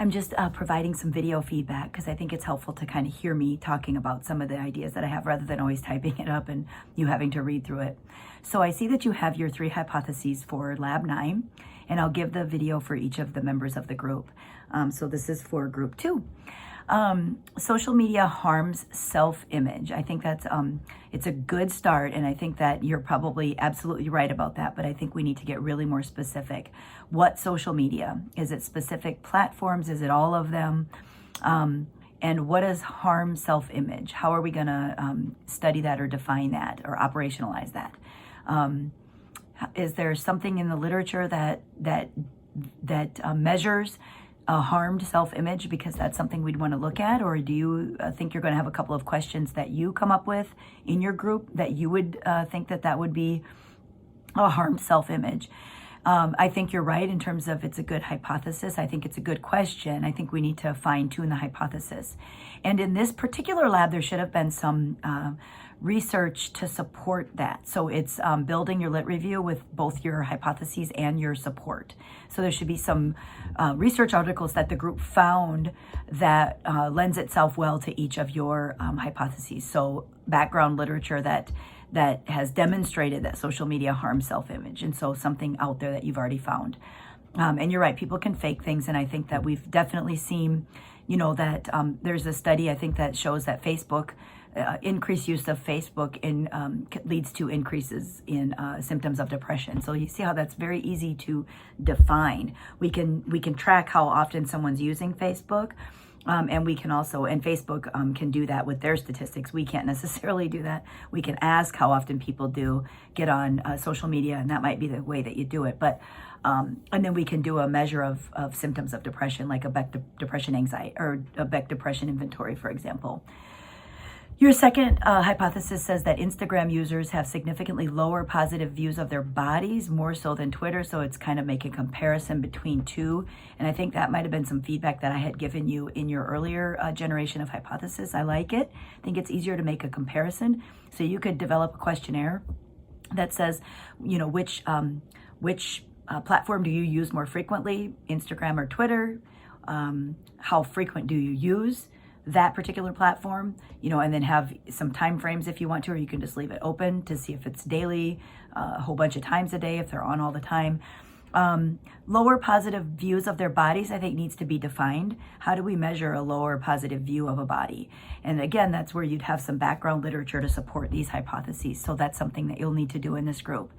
I'm just providing some video feedback because I think it's helpful to kind of hear me talking about some of the ideas that I have rather than always typing it up and you having to read through it. So I see that you have your 3 hypotheses for Lab 9, and I'll give the video for each of the members of the group. So this is for group 2. Social media harms self-image. I think that's it's a good start, and I think that you're probably absolutely right about that, but I think we need to get really more specific. What social media? Is it specific platforms? Is it all of them? And what does harm self-image? How are we going to study that or define that or operationalize that? Is there something in the literature that measures harmed self-image, because that's something we'd want to look at? Or do you think you're going to have a couple of questions that you come up with in your group that you would think that would be a harmed self-image? I think you're right in terms of it's a good hypothesis. I think it's a good question. I think we need to fine-tune the hypothesis. And in this particular lab, there should have been some research to support that. So it's building your lit review with both your hypotheses and your support. So there should be some research articles that the group found that lends itself well to each of your hypotheses. So background literature that has demonstrated that social media harms self-image. And so something out there that you've already found. And you're right, people can fake things. And I think that we've definitely seen, that there's a study, I think, that shows that Facebook, increased use of Facebook leads to increases in symptoms of depression. So you see how that's very easy to define. We can track how often someone's using Facebook. And we can also, and Facebook can do that with their statistics. We can't necessarily do that. We can ask how often people do get on social media, and that might be the way that you do it. But and then we can do a measure of symptoms of depression, like a Beck depression anxiety or a Beck depression inventory, for example. Your second hypothesis says that Instagram users have significantly lower positive views of their bodies, more so than Twitter. So it's kind of making a comparison between two. And I think that might have been some feedback that I had given you in your earlier generation of hypothesis. I like it. I think it's easier to make a comparison. So you could develop a questionnaire that says, which platform do you use more frequently, Instagram or Twitter? How frequent do you use that particular platform, and then have some time frames if you want to, or you can just leave it open to see if it's daily, a whole bunch of times a day, if they're on all the time. Lower positive views of their bodies, I think, needs to be defined. How do we measure a lower positive view of a body? And again, that's where you'd have some background literature to support these hypotheses. So that's something that you'll need to do in this group.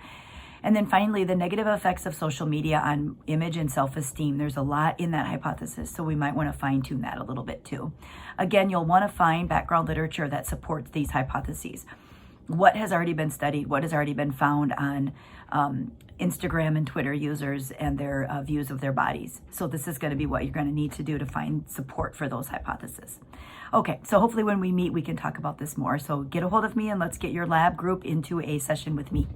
And then finally, the negative effects of social media on image and self-esteem. There's a lot in that hypothesis, so we might want to fine-tune that a little bit too. Again, you'll want to find background literature that supports these hypotheses. What has already been studied? What has already been found on Instagram and Twitter users and their views of their bodies? So this is going to be what you're going to need to do to find support for those hypotheses. Okay, so hopefully when we meet, we can talk about this more. So get a hold of me and let's get your lab group into a session with me.